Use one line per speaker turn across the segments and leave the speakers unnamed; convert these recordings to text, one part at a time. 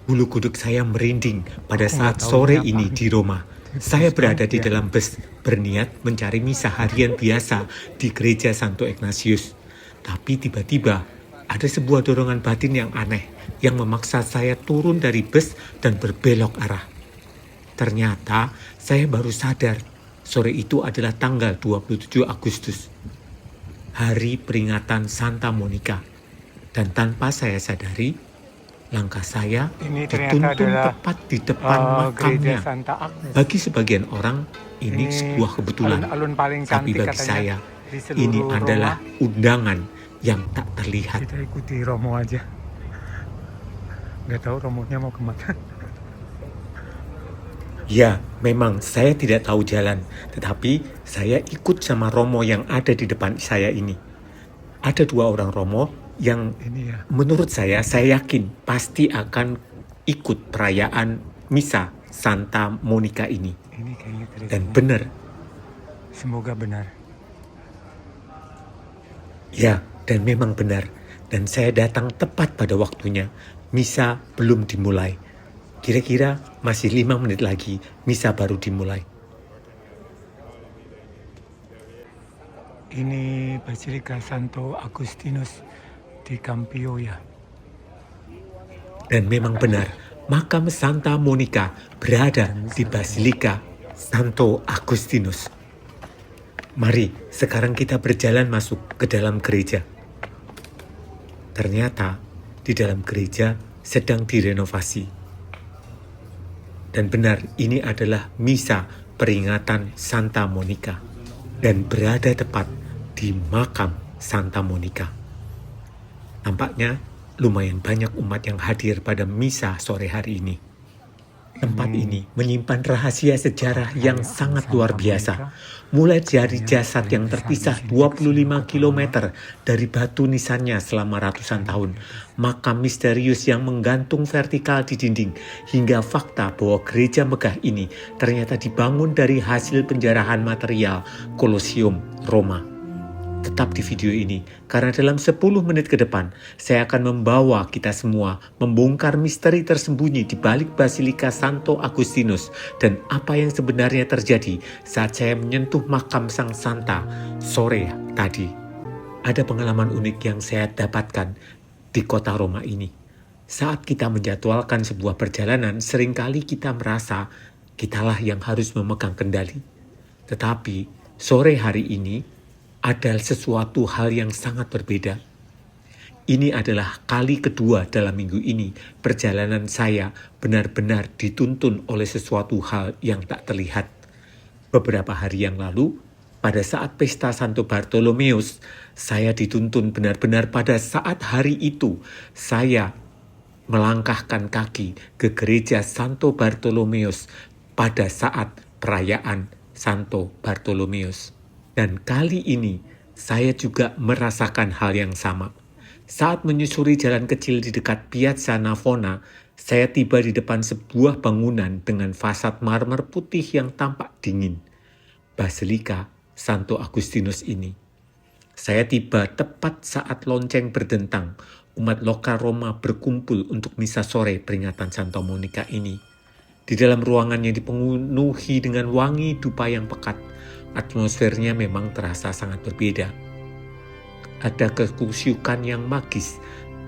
Bulu kuduk saya merinding pada
Aku
saat
nggak tahu
sore
ini
ini
apa.
di Roma. Saya
Terus
berada di
ya.
dalam bus, berniat mencari misa harian biasa di gereja Santo Ignatius. Tapi tiba-tiba ada sebuah dorongan batin yang aneh yang memaksa saya turun dari bus dan berbelok arah. Ternyata saya baru sadar sore itu adalah tanggal 27 Agustus, hari peringatan Santa Monica. Dan tanpa saya sadari, langkah saya
Ini ternyata
dituntun
adalah
tepat di depan
gereja
makamnya.
Santa Agnes.
Bagi sebagian orang, ini
Ini
sebuah kebetulan.
alun-alun paling
Tapi
cantik
bagi
katanya
saya,
di
ini
seluruh
adalah
Roma.
undangan yang tak terlihat.
Kita ikuti romo aja. Nggak tahu romonya mau kemana.
Ya, memang saya tidak tahu jalan, tetapi saya ikut sama romo yang ada di depan saya ini. Ada 2 orang romo yang
Ini ya.
menurut saya yakin pasti akan ikut perayaan misa Santa Monica ini.
Ini kayaknya gereja.
Dan benar,
Semoga benar.
ya, dan memang benar. Dan saya datang tepat pada waktunya. Misa belum dimulai. Kira-kira masih 5 menit lagi misa baru dimulai.
Ini Basilika Santo Agustinus di Campio ya.
Dan memang benar, makam Santa Monica berada di Basilika Santo Agustinus. Mari sekarang kita berjalan masuk ke dalam gereja. Ternyata di dalam gereja sedang direnovasi. Dan benar, ini adalah misa peringatan Santa Monica dan berada tepat di makam Santa Monica. Nampaknya lumayan banyak umat yang hadir pada misa sore hari ini. Tempat ini menyimpan rahasia sejarah yang sangat luar biasa. Mulai dari jasad yang terpisah 25 km dari batu nisannya selama ratusan tahun, makam misterius yang menggantung vertikal di dinding, hingga fakta bahwa gereja megah ini ternyata dibangun dari hasil penjarahan material Kolosium Roma. Tetap di video ini, karena dalam 10 menit ke depan, saya akan membawa kita semua membongkar misteri tersembunyi di balik Basilika Santo Agustinus dan apa yang sebenarnya terjadi saat saya menyentuh makam Sang Santa sore tadi. Ada pengalaman unik yang saya dapatkan di kota Roma ini. Saat kita menjadwalkan sebuah perjalanan, seringkali kita merasa kitalah yang harus memegang kendali. Tetapi sore hari ini, ada sesuatu hal yang sangat berbeda. Ini adalah kali kedua dalam minggu ini perjalanan saya benar-benar dituntun oleh sesuatu hal yang tak terlihat. Beberapa hari yang lalu, pada saat pesta Santo Bartolomeus, saya dituntun benar-benar pada saat hari itu. Saya melangkahkan kaki ke gereja Santo Bartolomeus pada saat perayaan Santo Bartolomeus. Dan kali ini, saya juga merasakan hal yang sama. Saat menyusuri jalan kecil di dekat Piazza Navona, saya tiba di depan sebuah bangunan dengan fasad marmer putih yang tampak dingin. Basilika Santo Agustinus ini. Saya tiba tepat saat lonceng berdentang. Umat lokal Roma berkumpul untuk misa sore peringatan Santa Monica ini. Di dalam ruangan yang dipenuhi dengan wangi dupa yang pekat, atmosfernya memang terasa sangat berbeda. Ada kekusyukan yang magis,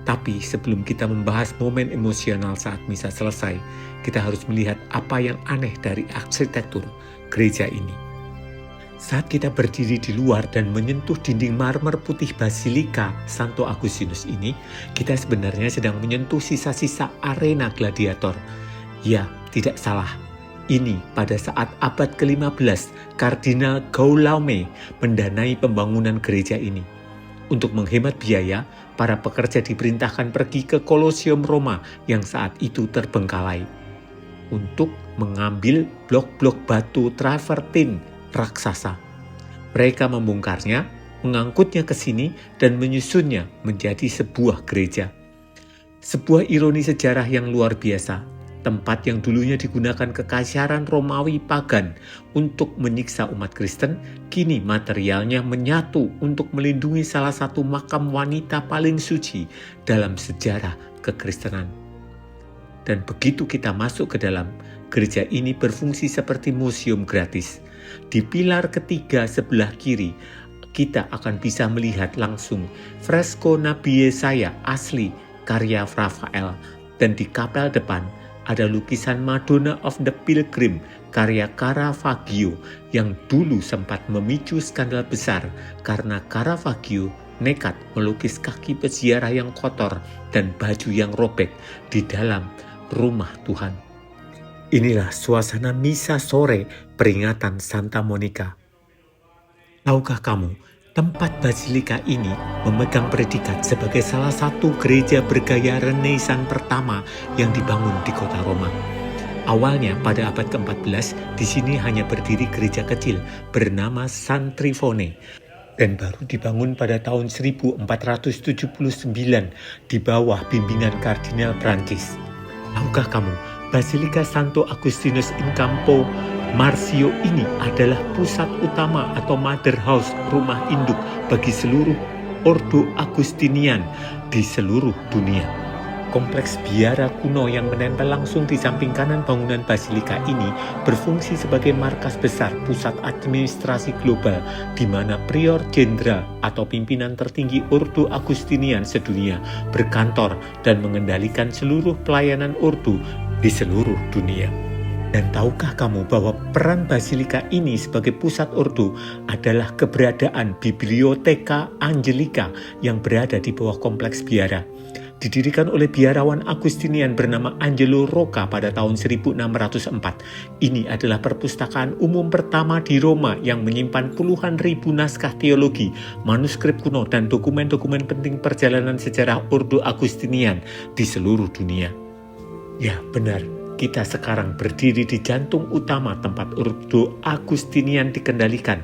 tapi sebelum kita membahas momen emosional saat misa selesai, kita harus melihat apa yang aneh dari arsitektur gereja ini. Saat kita berdiri di luar dan menyentuh dinding marmer putih Basilika Santo Agustinus ini, kita sebenarnya sedang menyentuh sisa-sisa arena gladiator. Ya, tidak salah. Ini pada saat abad ke-15, Kardinal Guillaume mendanai pembangunan gereja ini. Untuk menghemat biaya, para pekerja diperintahkan pergi ke Kolosium Roma yang saat itu terbengkalai untuk mengambil blok-blok batu travertin raksasa. Mereka membongkarnya, mengangkutnya ke sini, dan menyusunnya menjadi sebuah gereja. Sebuah ironi sejarah yang luar biasa. Tempat yang dulunya digunakan kekaisaran Romawi pagan untuk menyiksa umat Kristen, kini materialnya menyatu untuk melindungi salah satu makam wanita paling suci dalam sejarah kekristenan. Dan begitu kita masuk ke dalam, gereja ini berfungsi seperti museum gratis. Di pilar ketiga sebelah kiri, kita akan bisa melihat langsung fresko Nabi Yesaya asli karya Rafael. Dan di kapel depan ada lukisan Madonna of the Pilgrim karya Caravaggio yang dulu sempat memicu skandal besar karena Caravaggio nekat melukis kaki peziarah yang kotor dan baju yang robek di dalam rumah Tuhan. Inilah suasana misa sore peringatan Santa Monica. Tahukah kamu, tempat basilika ini memegang predikat sebagai salah satu gereja bergaya Renaissance pertama yang dibangun di kota Roma. Awalnya pada abad ke-14, di sini hanya berdiri gereja kecil bernama San Trifone dan baru dibangun pada tahun 1479 di bawah bimbingan Kardinal Prancis. Tahukah kamu, Basilika Santo Agustinus in Campo Marzio ini adalah pusat utama atau mother house, rumah induk bagi seluruh Ordo Agustinian di seluruh dunia. Kompleks biara kuno yang menempel langsung di samping kanan bangunan basilika ini berfungsi sebagai markas besar pusat administrasi global di mana prior jenderal atau pimpinan tertinggi Ordo Agustinian sedunia berkantor dan mengendalikan seluruh pelayanan Ordo di seluruh dunia. Dan tahukah kamu bahwa peran basilika ini sebagai pusat Ordo adalah keberadaan Bibliotheca Angelica yang berada di bawah kompleks biara. Didirikan oleh biarawan Agustinian bernama Angelo Rocca pada tahun 1604. Ini adalah perpustakaan umum pertama di Roma yang menyimpan puluhan ribu naskah teologi, manuskrip kuno, dan dokumen-dokumen penting perjalanan sejarah Ordo Agustinian di seluruh dunia. Ya, benar. Kita sekarang berdiri di jantung utama tempat Ordo Agustinian dikendalikan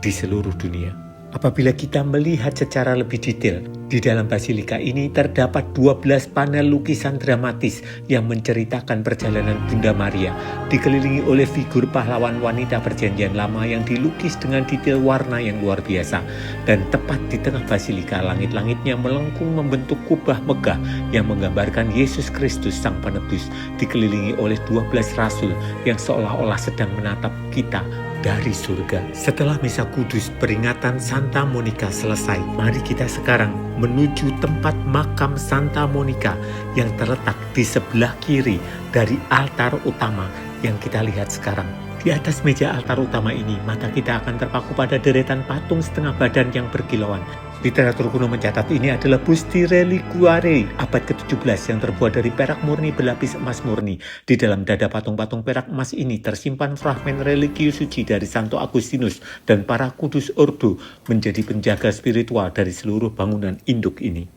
di seluruh dunia. Apabila kita melihat secara lebih detail, di dalam basilika ini terdapat 12 panel lukisan dramatis yang menceritakan perjalanan Bunda Maria, dikelilingi oleh figur pahlawan wanita perjanjian lama yang dilukis dengan detail warna yang luar biasa. Dan tepat di tengah basilika, langit-langitnya melengkung membentuk kubah megah yang menggambarkan Yesus Kristus Sang Penebus, dikelilingi oleh 12 rasul yang seolah-olah sedang menatap kita dari surga. Setelah misa kudus peringatan Santa Monica selesai, mari kita sekarang menuju tempat makam Santa Monica yang terletak di sebelah kiri dari altar utama yang kita lihat sekarang. Di atas meja altar utama ini, mata kita akan terpaku pada deretan patung setengah badan yang berkilauan. Literatur kuno mencatat ini adalah busti reliquae abad ke-17 yang terbuat dari perak murni berlapis emas murni. Di dalam dada patung-patung perak emas ini tersimpan fragmen relikui suci dari Santo Agustinus dan para kudus Ordo menjadi penjaga spiritual dari seluruh bangunan induk ini.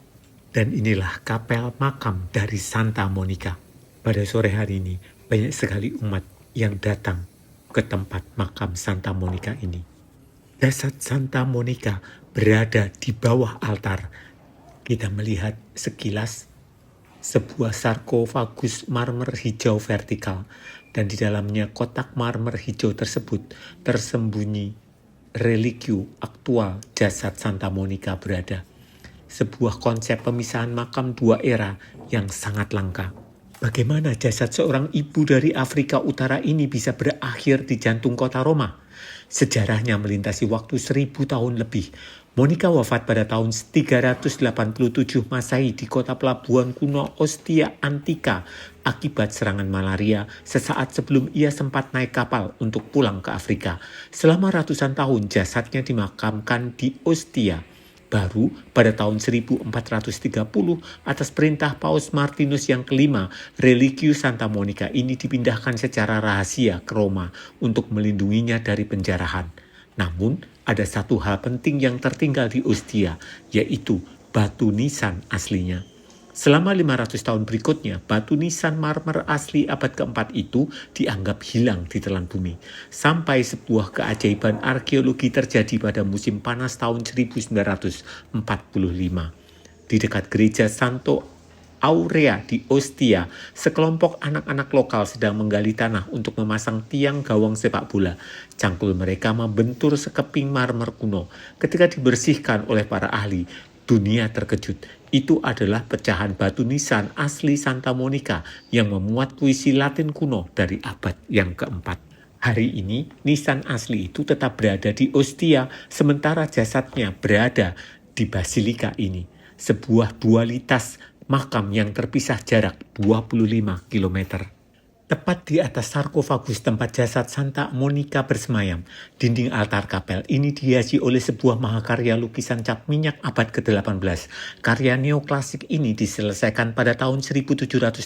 Dan inilah kapel makam dari Santa Monica. Pada sore hari ini, banyak sekali umat yang datang ke tempat makam Santa Monica ini. Jasad Santa Monica berada di bawah altar. Kita melihat sekilas sebuah sarkofagus marmer hijau vertikal, dan di dalamnya kotak marmer hijau tersebut tersembunyi relikui aktual jasad Santa Monica berada. Sebuah konsep pemisahan makam dua era yang sangat langka. Bagaimana jasad seorang ibu dari Afrika Utara ini bisa berakhir di jantung kota Roma? Sejarahnya melintasi waktu 1000 tahun lebih. Monica wafat pada tahun 387 Masehi di kota pelabuhan kuno Ostia Antika akibat serangan malaria sesaat sebelum ia sempat naik kapal untuk pulang ke Afrika. Selama ratusan tahun jasadnya dimakamkan di Ostia. Baru pada tahun 1430 atas perintah Paus Martinus yang kelima, relikui Santa Monica ini dipindahkan secara rahasia ke Roma untuk melindunginya dari penjarahan. Namun ada satu hal penting yang tertinggal di Ostia, yaitu batu nisan aslinya. Selama 500 tahun berikutnya, batu nisan marmer asli abad keempat itu dianggap hilang di telan bumi. Sampai sebuah keajaiban arkeologi terjadi pada musim panas tahun 1945. Di dekat gereja Santo Aurea di Ostia, sekelompok anak-anak lokal sedang menggali tanah untuk memasang tiang gawang sepak bola. Cangkul mereka membentur sekeping marmer kuno. Ketika dibersihkan oleh para ahli, dunia terkejut. Itu adalah pecahan batu nisan asli Santa Monica yang memuat puisi Latin kuno dari abad yang keempat. Hari ini, nisan asli itu tetap berada di Ostia, sementara jasadnya berada di basilika ini. Sebuah dualitas makam yang terpisah jarak 25 km. Tepat di atas sarkofagus tempat jasad Santa Monica bersemayam, dinding altar kapel ini dihiasi oleh sebuah mahakarya lukisan cap minyak abad ke-18. Karya neoklasik ini diselesaikan pada tahun 1760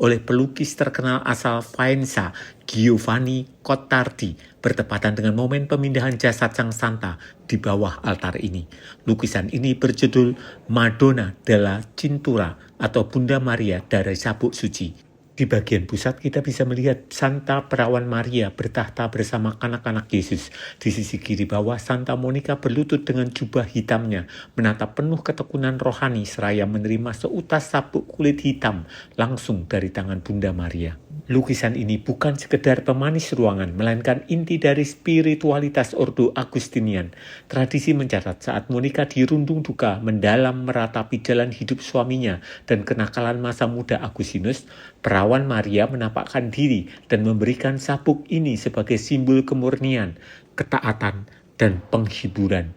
oleh pelukis terkenal asal Faenza, Giovanni Cottardi, bertepatan dengan momen pemindahan jasad Sang Santa di bawah altar ini. Lukisan ini berjudul Madonna della Cintura atau Bunda Maria dari Sabuk Suci. Di bagian pusat kita bisa melihat Santa Perawan Maria bertahta bersama anak-anak Yesus. Di sisi kiri bawah, Santa Monica berlutut dengan jubah hitamnya, menatap penuh ketekunan rohani seraya menerima seutas sabuk kulit hitam langsung dari tangan Bunda Maria. Lukisan ini bukan sekedar pemanis ruangan, melainkan inti dari spiritualitas Ordo Agustinian. Tradisi mencatat saat Monica dirundung duka mendalam meratapi jalan hidup suaminya dan kenakalan masa muda Agustinus, Perawan Maria menampakkan diri dan memberikan sabuk ini sebagai simbol kemurnian, ketaatan, dan penghiburan.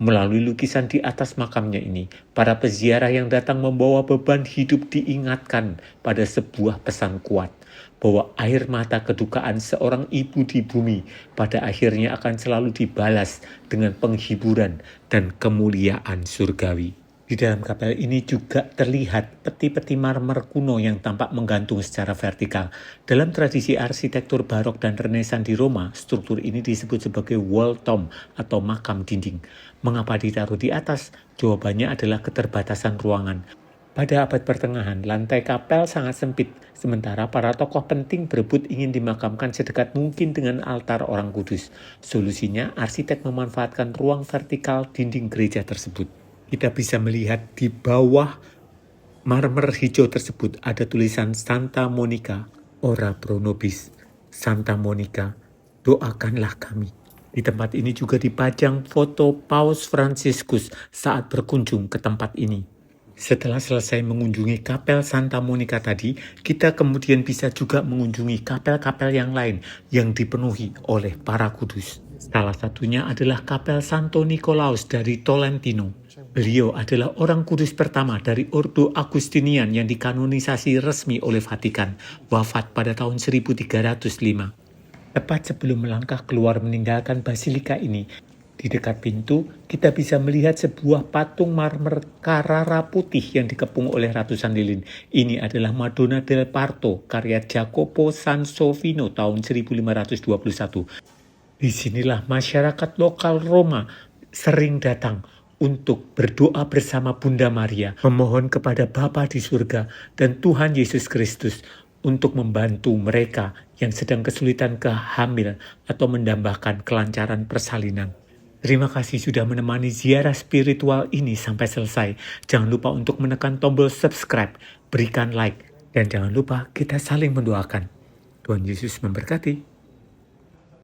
Melalui lukisan di atas makamnya ini, para peziarah yang datang membawa beban hidup diingatkan pada sebuah pesan kuat, bahwa air mata kedukaan seorang ibu di bumi pada akhirnya akan selalu dibalas dengan penghiburan dan kemuliaan surgawi. Di dalam kapel ini juga terlihat peti-peti marmer kuno yang tampak menggantung secara vertikal. Dalam tradisi arsitektur barok dan renesan di Roma, struktur ini disebut sebagai wall tomb atau makam dinding. Mengapa ditaruh di atas? Jawabannya adalah keterbatasan ruangan. Pada abad pertengahan, lantai kapel sangat sempit, sementara para tokoh penting berebut ingin dimakamkan sedekat mungkin dengan altar orang kudus. Solusinya, arsitek memanfaatkan ruang vertikal dinding gereja tersebut. Kita bisa melihat di bawah marmer hijau tersebut ada tulisan Santa Monica, ora pro nobis. Santa Monica, doakanlah kami. Di tempat ini juga dipajang foto Paus Fransiskus saat berkunjung ke tempat ini. Setelah selesai mengunjungi kapel Santa Monica tadi, kita kemudian bisa juga mengunjungi kapel-kapel yang lain yang dipenuhi oleh para kudus. Salah satunya adalah kapel Santo Nikolaus dari Tolentino. Beliau adalah orang kudus pertama dari Ordo Agustinian yang dikanonisasi resmi oleh Vatikan, wafat pada tahun 1305. Tepat sebelum melangkah keluar meninggalkan basilika ini, di dekat pintu kita bisa melihat sebuah patung marmer Carrara putih yang dikepung oleh ratusan lilin. Ini adalah Madonna del Parto, karya Jacopo Sansovino tahun 1521. Disinilah masyarakat lokal Roma sering datang untuk berdoa bersama Bunda Maria, memohon kepada Bapa di surga dan Tuhan Yesus Kristus untuk membantu mereka yang sedang kesulitan kehamil atau mendambakan kelancaran persalinan. Terima kasih sudah menemani ziarah spiritual ini sampai selesai. Jangan lupa untuk menekan tombol subscribe, berikan like, dan jangan lupa kita saling mendoakan. Tuhan Yesus memberkati.